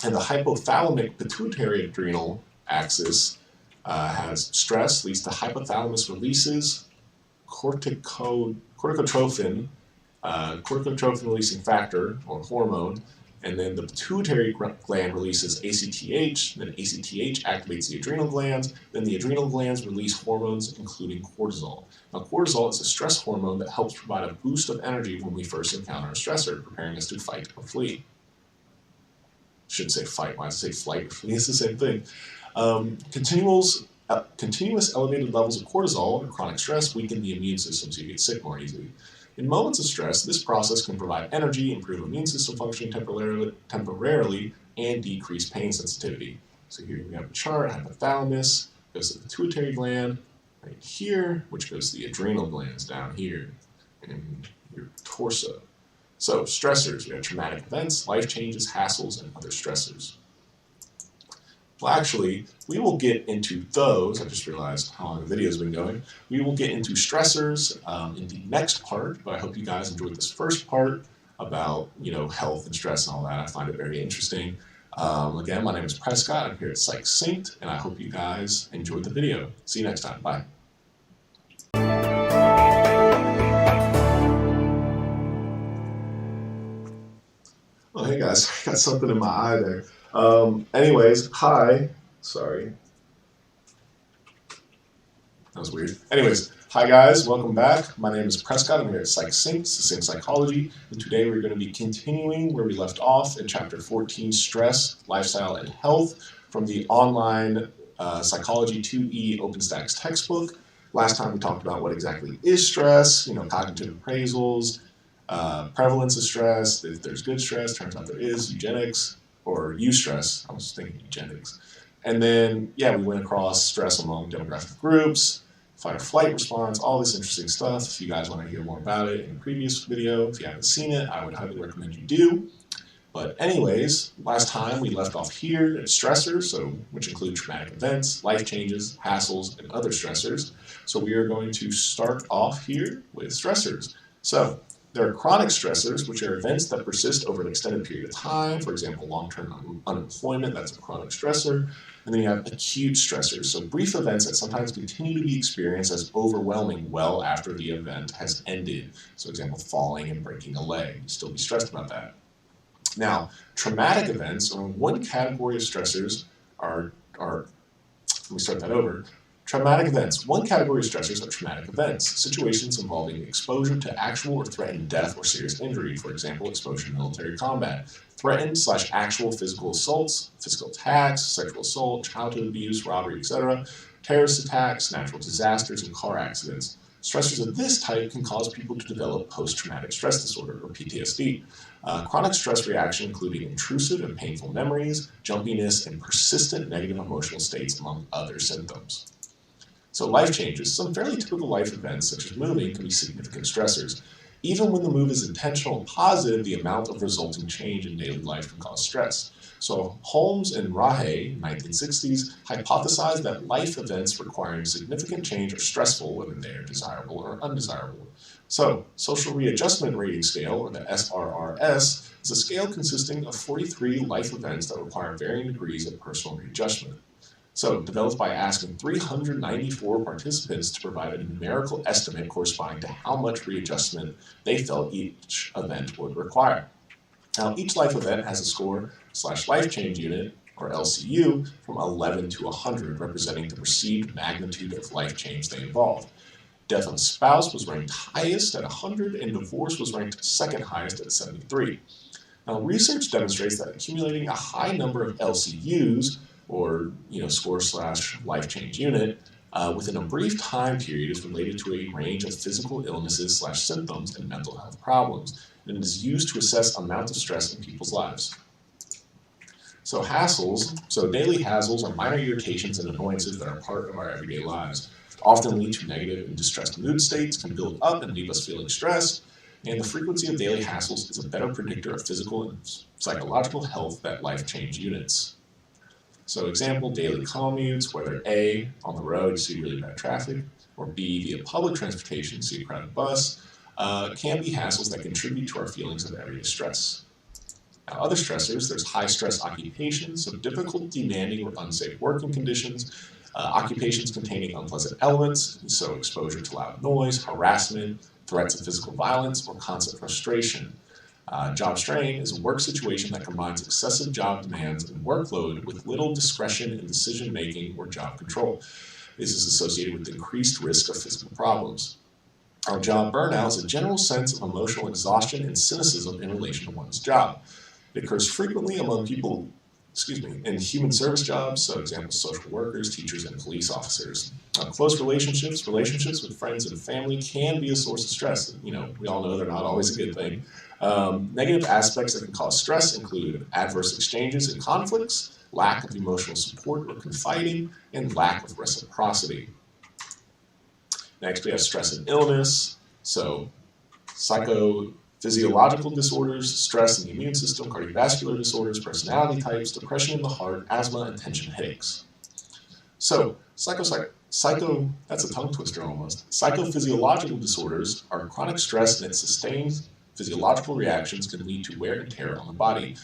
And the hypothalamic pituitary adrenal axis has stress, leads to hypothalamus releases corticotrophin releasing factor or hormone, and then the pituitary gland releases ACTH, then ACTH activates the adrenal glands, then the adrenal glands release hormones including cortisol. Now cortisol is a stress hormone that helps provide a boost of energy when we first encounter a stressor, preparing us to fight or flee. Shouldn't say fight, why does it say flight or flee? It's the same thing. Continuous elevated levels of cortisol or chronic stress weaken the immune system so you get sick more easily. In moments of stress, this process can provide energy, improve immune system functioning temporarily, and decrease pain sensitivity. So here we have a chart. Hypothalamus goes to the pituitary gland right here, which goes to the adrenal glands down here in your torso. So stressors, we have traumatic events, life changes, hassles, and other stressors. Well, actually, we will get into those. I just realized how long the video's been going. We will get into stressors in the next part, but I hope you guys enjoyed this first part about, health and stress and all that. I find it very interesting. Again, my name is Prescott. I'm here at Succinct, and I hope you guys enjoyed the video. See you next time. Bye. Oh, hey guys, I got something in my eye there. Anyways, hi. Sorry. That was weird. Anyways, hi guys, welcome back. My name is Prescott. I'm here at Succinct Psychology, and today we're going to be continuing where we left off in Chapter 14, Stress, Lifestyle, and Health, from the online Psychology 2E OpenStax textbook. Last time we talked about what exactly is stress, cognitive appraisals, prevalence of stress, if there's good stress, turns out there is, eugenics, or Eustress, I was thinking eugenics. And then, we went across stress among demographic groups, fight or flight response, all this interesting stuff. If you guys want to hear more about it in a previous video, if you haven't seen it, I would highly recommend you do. But anyways, last time we left off here at stressors, which include traumatic events, life changes, hassles, and other stressors. So we are going to start off here with stressors. So there are chronic stressors, which are events that persist over an extended period of time. For example, long-term unemployment, that's a chronic stressor. And then you have acute stressors, so brief events that sometimes continue to be experienced as overwhelming well after the event has ended. So, for example, falling and breaking a leg. You'd still be stressed about that. Now, traumatic events, or one category of stressors are let me start that over. Traumatic events. One category of stressors are traumatic events, situations involving exposure to actual or threatened death or serious injury, for example, exposure to military combat, threatened/actual physical assaults, physical attacks, sexual assault, childhood abuse, robbery, etc., terrorist attacks, natural disasters, and car accidents. Stressors of this type can cause people to develop post-traumatic stress disorder, or PTSD. Chronic stress reaction, including intrusive and painful memories, jumpiness, and persistent negative emotional states, among other symptoms. So life changes. Some fairly typical life events, such as moving, can be significant stressors. Even when the move is intentional and positive, the amount of resulting change in daily life can cause stress. So Holmes and Rahe, 1960s, hypothesized that life events requiring significant change are stressful, whether they are desirable or undesirable. So, Social Readjustment Rating Scale, or the SRRS, is a scale consisting of 43 life events that require varying degrees of personal readjustment. So, developed by asking 394 participants to provide a numerical estimate corresponding to how much readjustment they felt each event would require. Now, each life event has a score/life change unit, or LCU, from 11 to 100, representing the perceived magnitude of life change they involved. Death of a spouse was ranked highest at 100, and divorce was ranked second highest at 73. Now, research demonstrates that accumulating a high number of LCUs, or score/life change unit, within a brief time period is related to a range of physical illnesses/symptoms and mental health problems, and it is used to assess amount of stress in people's lives. So hassles, daily hassles are minor irritations and annoyances that are part of our everyday lives. Often lead to negative and distressed mood states, can build up and leave us feeling stressed, and the frequency of daily hassles is a better predictor of physical and psychological health than life change units. So example, daily commutes, whether A, on the road, you see really bad traffic, or B, via public transportation, see a crowded bus, can be hassles that contribute to our feelings of everyday stress. Now, other stressors, there's high-stress occupations, so difficult, demanding, or unsafe working conditions, occupations containing unpleasant elements, so exposure to loud noise, harassment, threats of physical violence, or constant frustration. Job strain is a work situation that combines excessive job demands and workload with little discretion in decision-making or job control. This is associated with increased risk of physical problems. Our job burnout is a general sense of emotional exhaustion and cynicism in relation to one's job. It occurs frequently among people in human service jobs, so example, social workers, teachers, and police officers. Close relationships with friends and family can be a source of stress. We all know they're not always a good thing. Negative aspects that can cause stress include adverse exchanges and conflicts, lack of emotional support or confiding, and lack of reciprocity. Next, we have stress and illness, so psychophysiological disorders, stress in the immune system, cardiovascular disorders, personality types, depression in the heart, asthma, and tension headaches. So, that's a tongue twister almost. Psychophysiological disorders are chronic stress and its sustained physiological reactions can lead to wear and tear on the body.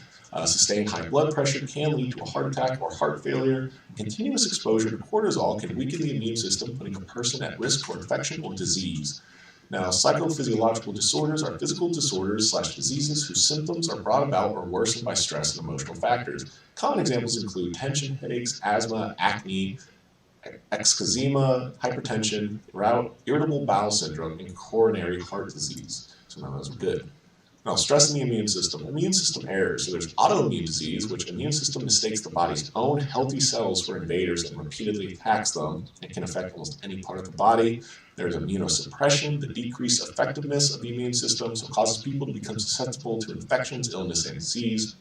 Sustained high blood pressure can lead to a heart attack or heart failure. Continuous exposure to cortisol can weaken the immune system, putting a person at risk for infection or disease. Now, psychophysiological disorders are physical disorders/diseases whose symptoms are brought about or worsened by stress and emotional factors. Common examples include tension headaches, asthma, acne, eczema, hypertension, irritable bowel syndrome, and coronary heart disease. So none of those are good. Now, stress in the immune system. Immune system errors. So there's autoimmune disease, which immune system mistakes the body's own healthy cells for invaders and repeatedly attacks them. It can affect almost any part of the body. There's immunosuppression, the decreased effectiveness of the immune system, so it causes people to become susceptible to infections, illness, and disease.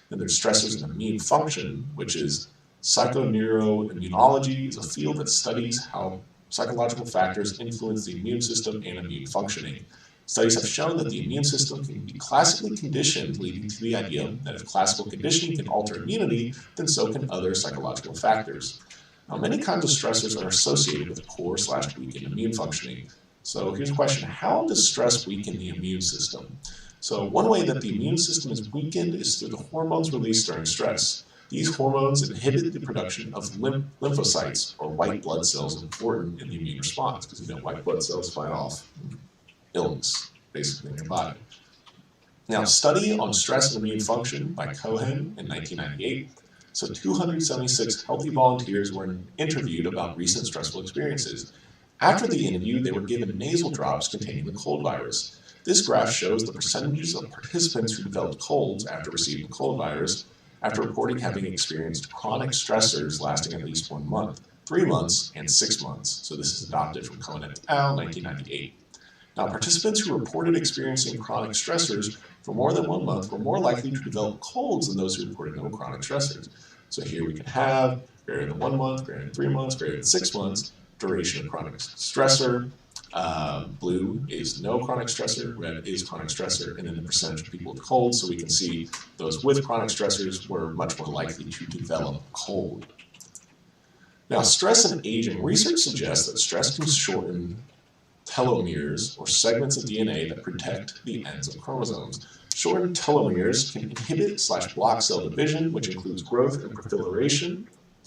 Then there's stressors in immune function, which is psychoneuroimmunology, is a field that studies how psychological factors influence the immune system and immune functioning. Studies have shown that the immune system can be classically conditioned, leading to the idea that if classical conditioning can alter immunity, then so can other psychological factors. Now, many kinds of stressors are associated with poor/weakened immune functioning. So here's a question: how does stress weaken the immune system? So one way that the immune system is weakened is through the hormones released during stress. These hormones inhibit the production of lymphocytes, or white blood cells, important in the immune response, because white blood cells fight off illness, basically, in your body. Now, a study on stress and immune function by Cohen in 1998 So 276 healthy volunteers were interviewed about recent stressful experiences. After the interview, they were given nasal drops containing the cold virus. This graph shows the percentages of participants who developed colds after receiving the cold virus, after reporting having experienced chronic stressors lasting at least 1 month, 3 months, and 6 months. So this is adopted from Cohen et al. 1998. Now, participants who reported experiencing chronic stressors for more than 1 month were more likely to develop colds than those who reported no chronic stressors. So here we can have greater than 1 month, greater than 3 months, greater than 6 months, duration of chronic stressor. Blue is no chronic stressor, red is chronic stressor, and then the percentage of people with colds. So we can see those with chronic stressors were much more likely to develop cold. Now, stress and aging. Research suggests that stress can shorten telomeres, or segments of DNA that protect the ends of chromosomes. Shortened telomeres can inhibit/block cell division, which includes growth and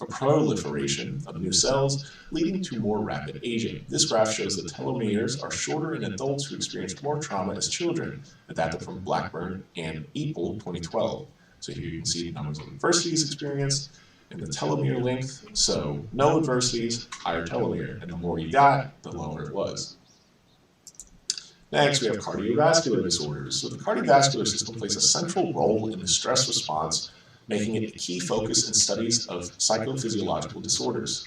proliferation of new cells, leading to more rapid aging. This graph shows that telomeres are shorter in adults who experienced more trauma as children, adapted from Blackburn and Eaple 2012. So here you can see the numbers of adversities experienced and the telomere length. So no adversities, higher telomere, and the more you got, the lower it was. Next, we have cardiovascular disorders. So the cardiovascular system plays a central role in the stress response, making it a key focus in studies of psychophysiological disorders.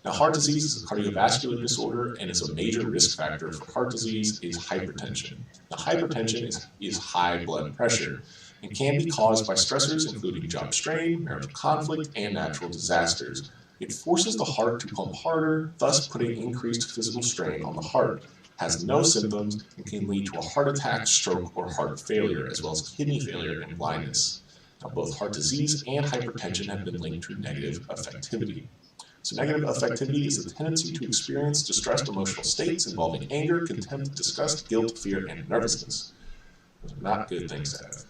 Now, heart disease is a cardiovascular disorder, and is a major risk factor for heart disease is hypertension. Now, hypertension is high blood pressure and can be caused by stressors including job strain, marital conflict, and natural disasters. It forces the heart to pump harder, thus putting increased physical strain on the heart. Has no symptoms and can lead to a heart attack, stroke, or heart failure, as well as kidney failure and blindness. Now, both heart disease and hypertension have been linked to negative affectivity. So negative affectivity is the tendency to experience distressed emotional states involving anger, contempt, disgust, guilt, fear, and nervousness. Those are not good things to have.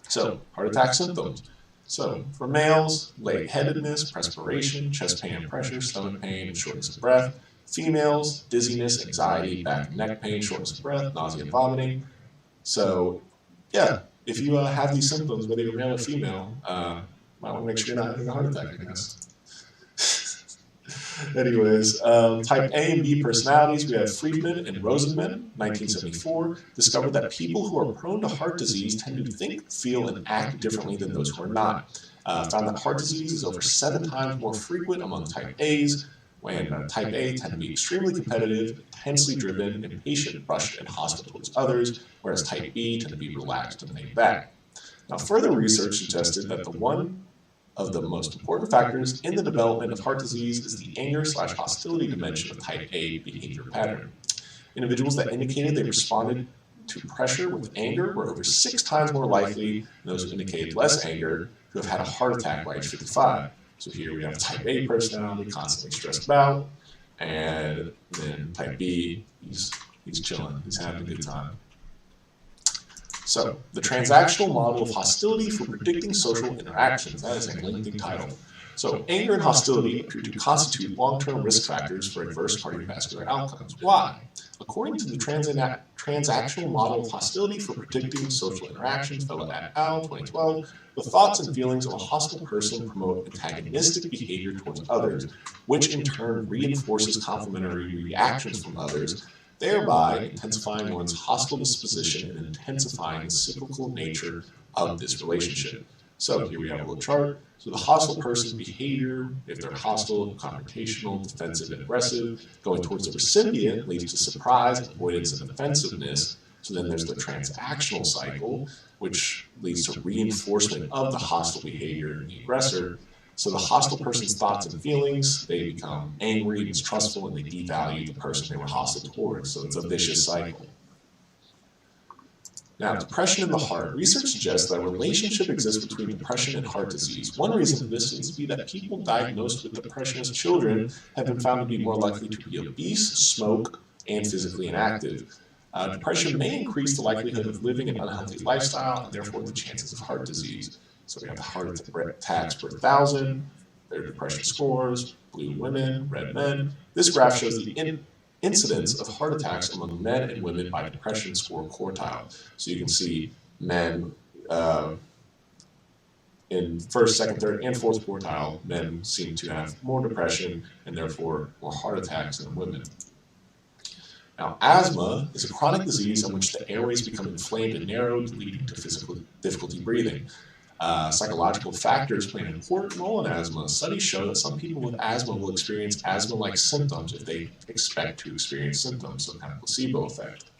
So, heart attack symptoms. So, for males, lightheadedness, perspiration, chest pain and pressure, stomach pain, and shortness of breath. Females, dizziness, anxiety, back and neck pain, shortness of breath, nausea, and vomiting. So, yeah, if you have these symptoms, whether you're male or female, might want to make sure you're not having a heart attack, I guess. Anyways, type A and B personalities, we have Friedman and Rosenman, 1974, discovered that people who are prone to heart disease tend to think, feel, and act differently than those who are not. Found that heart disease is over 7 times more frequent among type A's, when type A tend to be extremely competitive, intensely driven, impatient, rushed, and hostile towards others, whereas type B tend to be relaxed and laid back. Now, further research suggested that one of the most important factors in the development of heart disease is the anger/hostility dimension of type A behavior pattern. Individuals that indicated they responded to pressure with anger were over 6 times more likely than those who indicated less anger to have had a heart attack by age 55. So here we have type A personality, constantly stressed out, and then type B, he's chilling, he's having a good time. So, the transactional model of hostility for predicting social interactions. That is a lengthy title. So, anger and hostility appear to constitute long-term risk factors for adverse cardiovascular outcomes. Why? According to the transactional model of hostility for predicting social interactions, Fellow et al. 2012, the thoughts and feelings of a hostile person promote antagonistic behavior towards others, which in turn reinforces complementary reactions from others, thereby intensifying one's hostile disposition and intensifying the cyclical nature of this relationship. So here we have a little chart. So the hostile person's behavior, if they're hostile, confrontational, defensive, and aggressive, going towards the recipient leads to surprise, avoidance, and defensiveness. So then there's the transactional cycle, which leads to reinforcement of the hostile behavior in the aggressor. So the hostile person's thoughts and feelings, they become angry, mistrustful, and they devalue the person they were hostile towards. So it's a vicious cycle. Now, depression in the heart. Research suggests that a relationship exists between depression and heart disease. One reason for this seems to be that people diagnosed with depression as children have been found to be more likely to be obese, smoke, and physically inactive. Depression may increase the likelihood of living an unhealthy lifestyle and therefore the chances of heart disease. So we have the heart attacks per 1,000, their depression scores, blue women, red men. This graph shows the incidence of heart attacks among men and women by depression score quartile. So you can see men in first, second, third, and fourth quartile, men seem to have more depression and therefore more heart attacks than women. Now, asthma is a chronic disease in which the airways become inflamed and narrowed, leading to physical difficulty breathing. Psychological factors play an important role in asthma. Studies show that some people with asthma will experience asthma-like symptoms if they expect to experience symptoms, so kind of placebo effect.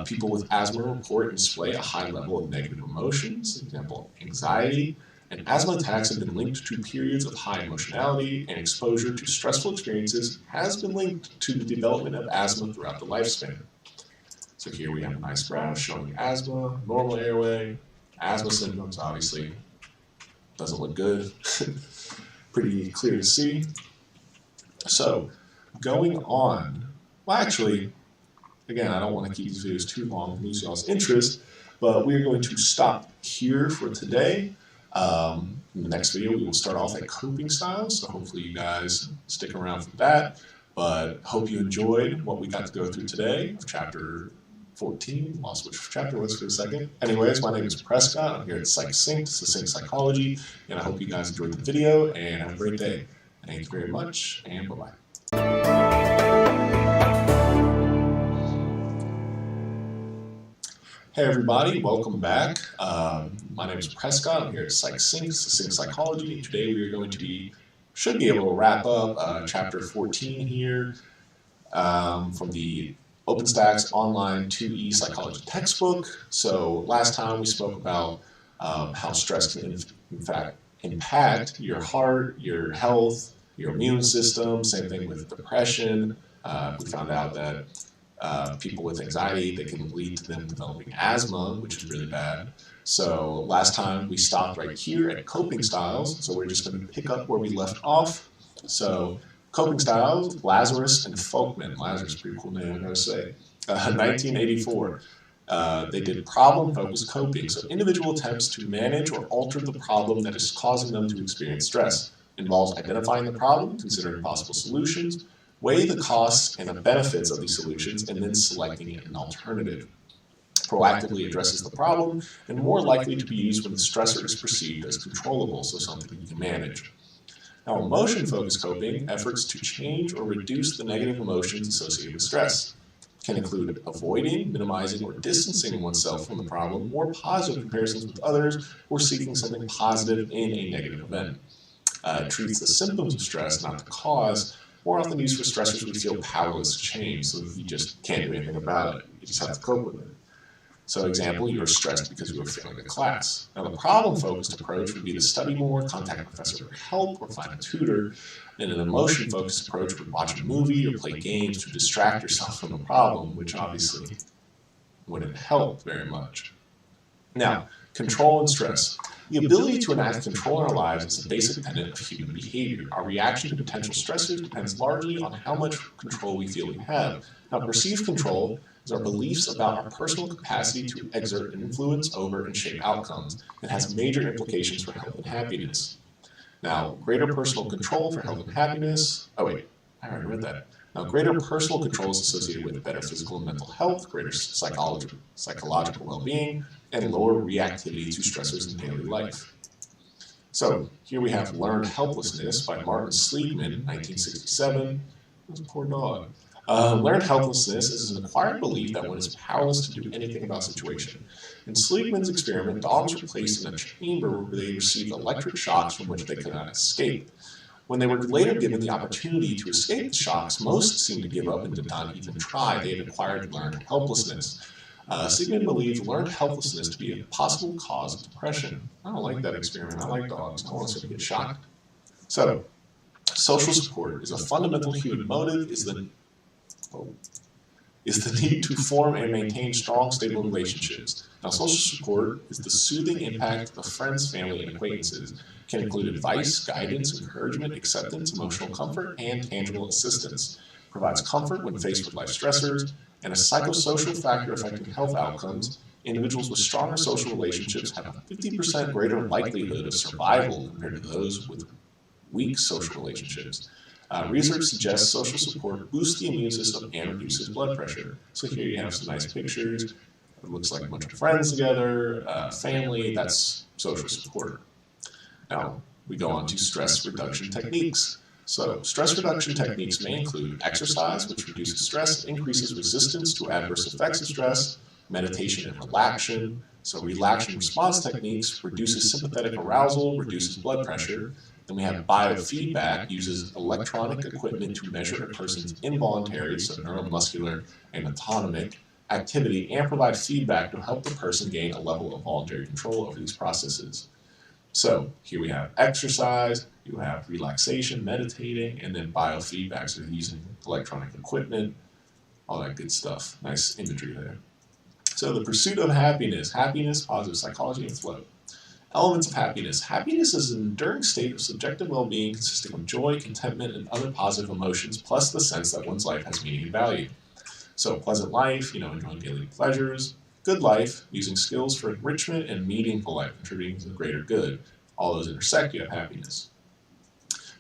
People with asthma report and display a high level of negative emotions, for example, anxiety, and asthma attacks have been linked to periods of high emotionality, and exposure to stressful experiences has been linked to the development of asthma throughout the lifespan. So here we have a nice graph showing asthma, normal airway, asthma symptoms, obviously doesn't look good, pretty clear to see. So going on, well actually, again, I don't want to keep these videos too long, lose y'all's interest, but we're going to stop here for today. In the next video, we will start off at coping styles, so hopefully you guys stick around for that. But hope you enjoyed what we got to go through today, chapter 14, lost which chapter was for a second. Anyways, my name is Prescott, I'm here at Succinct, Succinct Psychology, and I hope you guys enjoyed the video, and have a great day. Thank you very much, and bye-bye. Hey everybody, welcome back. My name is Prescott. I'm here at Succinct Psychology. Today we are going to should be able to wrap up chapter 14 here from the OpenStax Online 2E Psychology textbook. So last time we spoke about how stress can in fact impact your heart, your health, your immune system. Same thing with depression. We found out that people with anxiety, they can lead to them developing asthma, which is really bad. So last time we stopped right here at coping styles, so we're just going to pick up where we left off. So coping styles, Lazarus and Folkman. Lazarus, pretty cool name, I'm going to say. 1984. They did problem-focused coping, so individual attempts to manage or alter the problem that is causing them to experience stress. Involves identifying the problem, considering possible solutions, weigh the costs and the benefits of these solutions, and then selecting an alternative. Proactively addresses the problem and more likely to be used when the stressor is perceived as controllable, so something you can manage. Now, emotion-focused coping, efforts to change or reduce the negative emotions associated with stress, can include avoiding, minimizing, or distancing oneself from the problem, or positive comparisons with others, or seeking something positive in a negative event. Treats the symptoms of stress, not the cause, more often used for stressors we feel powerless to change, so you just can't do anything about it. You just have to cope with it. So example, you're stressed because you are failing a class. Now the problem-focused approach would be to study more, contact a professor for help, or find a tutor. And an emotion-focused approach would watch a movie or play games to distract yourself from the problem, which obviously wouldn't help very much. Now, control and stress. The ability to enact control in our lives is a basic tenet of human behavior. Our reaction to potential stressors depends largely on how much control we feel we have. Now, perceived control is our beliefs about our personal capacity to exert influence over and shape outcomes. It has major implications for health and happiness. Now, greater personal control for health and happiness. Oh wait, I already read that. Now, greater personal control is associated with better physical and mental health, greater psychological well-being, and lower reactivity to stressors in daily life. So, here we have Learned Helplessness by Martin Seligman, 1967. That's a poor dog. Learned helplessness is an acquired belief that one is powerless to do anything about a situation. In Seligman's experiment, dogs were placed in a chamber where they received electric shocks from which they could not escape. When they were later given the opportunity to escape the shocks, most seemed to give up and did not even try. They had acquired learned helplessness. Seligman believed learned helplessness to be a possible cause of depression. I don't like that experiment. I like dogs. I don't want to get shocked. So, social support is a fundamental human motive, is the need to form and maintain strong, stable relationships. Now, social support is the soothing impact of friends, family, and acquaintances. It can include advice, guidance, encouragement, acceptance, emotional comfort, and tangible assistance. Provides comfort when faced with life stressors, and a psychosocial factor affecting health outcomes. Individuals with stronger social relationships have a 50% greater likelihood of survival compared to those with weak social relationships. Research suggests social support boosts the immune system and reduces blood pressure. So here you have some nice pictures. It looks like a bunch of friends together, family, that's social support. Now, we go on to stress reduction techniques. So, stress reduction techniques may include exercise, which reduces stress, increases resistance to adverse effects of stress, meditation and relaxation. So, relaxation response techniques reduces sympathetic arousal, reduces blood pressure. Then we have biofeedback, uses electronic equipment to measure a person's involuntary, so neuromuscular and autonomic activity, and provide feedback to help the person gain a level of voluntary control over these processes. So here we have exercise, you have relaxation, meditating, and then biofeedback, so using electronic equipment, all that good stuff. Nice imagery there. So the pursuit of happiness, positive psychology, and flow. Elements of happiness. Happiness is an enduring state of subjective well-being consisting of joy, contentment, and other positive emotions, plus the sense that one's life has meaning and value. So pleasant life, enjoying daily pleasures. Good life, using skills for enrichment, and meaningful life, contributing to the greater good. All those intersect, you have happiness.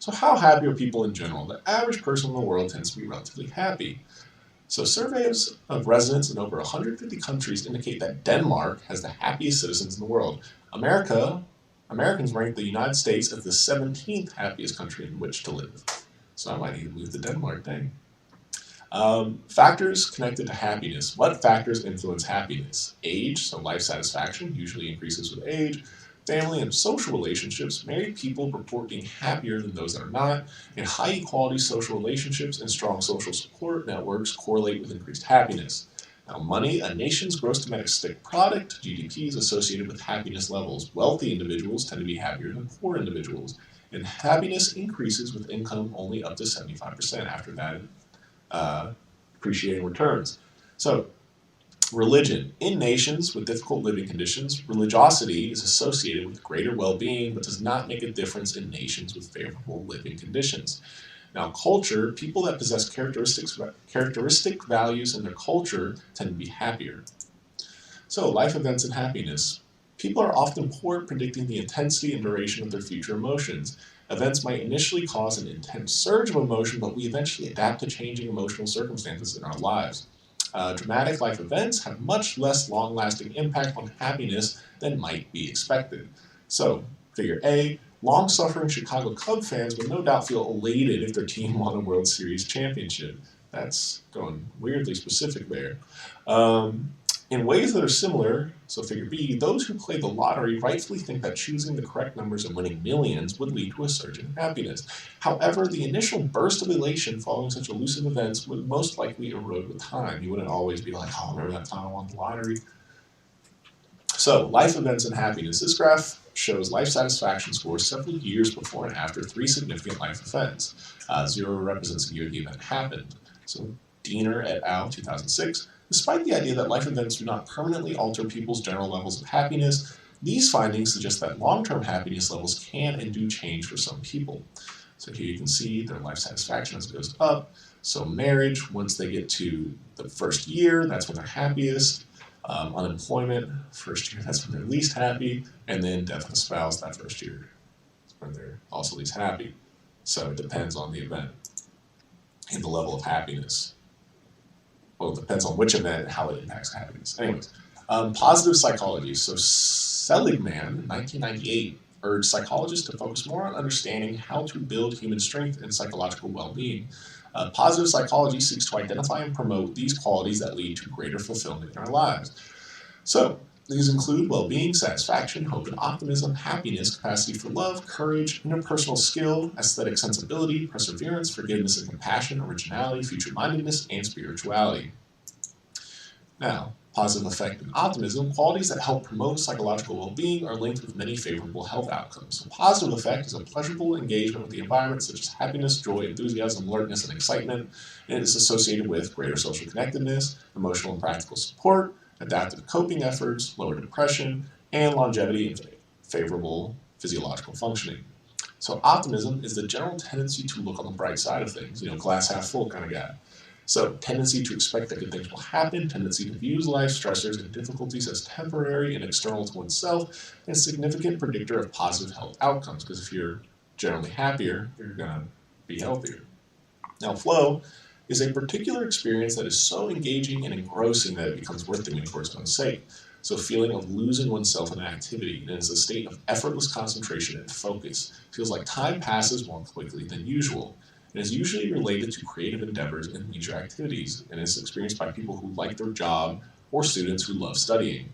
So how happy are people in general? The average person in the world tends to be relatively happy. So surveys of residents in over 150 countries indicate that Denmark has the happiest citizens in the world. Americans rank the United States as the 17th happiest country in which to live. So I might need to move to Denmark, dang. Factors connected to happiness. What factors influence happiness? Age, so life satisfaction, usually increases with age. Family and social relationships. Married people report being happier than those that are not. And high equality social relationships and strong social support networks correlate with increased happiness. Now, money, a nation's gross domestic product, GDP, is associated with happiness levels. Wealthy individuals tend to be happier than poor individuals. And happiness increases with income only up to 75%. After that, appreciating returns. So, religion. In nations with difficult living conditions, religiosity is associated with greater well-being, but does not make a difference in nations with favorable living conditions. Now, culture, people that possess characteristic values in their culture tend to be happier. So, life events and happiness. People are often poor at predicting the intensity and duration of their future emotions. Events might initially cause an intense surge of emotion, but we eventually adapt to changing emotional circumstances in our lives. Dramatic life events have much less long-lasting impact on happiness than might be expected. So, figure A, long-suffering Chicago Cub fans will no doubt feel elated if their team won a World Series championship. That's going weirdly specific there. In ways that are similar, so figure B, those who play the lottery rightfully think that choosing the correct numbers and winning millions would lead to a surge in happiness. However, the initial burst of elation following such elusive events would most likely erode with time. You wouldn't always be like, oh, remember that time I won the lottery? So, life events and happiness. This graph shows life satisfaction scores several years before and after three significant life events. 0 represents the year the event happened. So, Diener et al., 2006. Despite the idea that life events do not permanently alter people's general levels of happiness, these findings suggest that long-term happiness levels can and do change for some people. So here you can see their life satisfaction as it goes up. So marriage, once they get to the first year, that's when they're happiest. Unemployment, first year, that's when they're least happy. And then death of a spouse, that first year, is when they're also least happy. So it depends on the event and the level of happiness. Well, it depends on which event and how it impacts happiness. Anyways, positive psychology. So Seligman, 1998, urged psychologists to focus more on understanding how to build human strength and psychological well-being. Positive psychology seeks to identify and promote these qualities that lead to greater fulfillment in our lives. So these include well-being, satisfaction, hope and optimism, happiness, capacity for love, courage, interpersonal skill, aesthetic sensibility, perseverance, forgiveness and compassion, originality, future-mindedness, and spirituality. Now, positive affect and optimism, qualities that help promote psychological well-being, are linked with many favorable health outcomes. So positive affect is a pleasurable engagement with the environment, such as happiness, joy, enthusiasm, alertness, and excitement, and it is associated with greater social connectedness, emotional and practical support, adaptive coping efforts, lower depression, and longevity and favorable physiological functioning. So optimism is the general tendency to look on the bright side of things, glass half full kind of guy. So tendency to expect that good things will happen, tendency to view life stressors and difficulties as temporary and external to oneself, and a significant predictor of positive health outcomes, because if you're generally happier, you're going to be healthier. Now, flow is a particular experience that is so engaging and engrossing that it becomes worth doing for its own sake. So a feeling of losing oneself in an activity, and it's a state of effortless concentration and focus. It feels like time passes more quickly than usual. It is usually related to creative endeavors and leisure activities, and is experienced by people who like their job or students who love studying.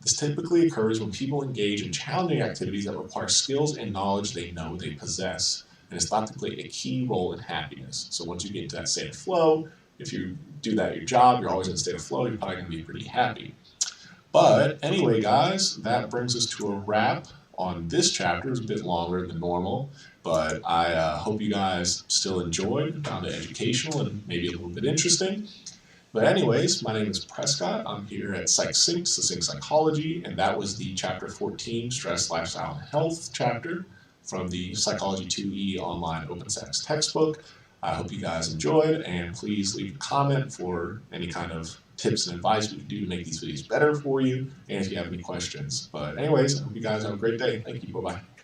This typically occurs when people engage in challenging activities that require skills and knowledge they know they possess, and is thought to play a key role in happiness. So once you get into that state of flow, if you do that at your job, you're always in a state of flow, you're probably going to be pretty happy. But anyway, guys, that brings us to a wrap on this chapter. It was a bit longer than normal, but I hope you guys still enjoyed, found it educational and maybe a little bit interesting. But anyways, my name is Prescott. I'm here at Succinct, Succinct Psychology, and that was the Chapter 14, Stress, Lifestyle, and Health chapter from the Psychology 2E online OpenStax textbook. I hope you guys enjoyed, and please leave a comment for any kind of tips and advice we can do to make these videos better for you, and if you have any questions. But anyways, I hope you guys have a great day. Thank you. Bye-bye.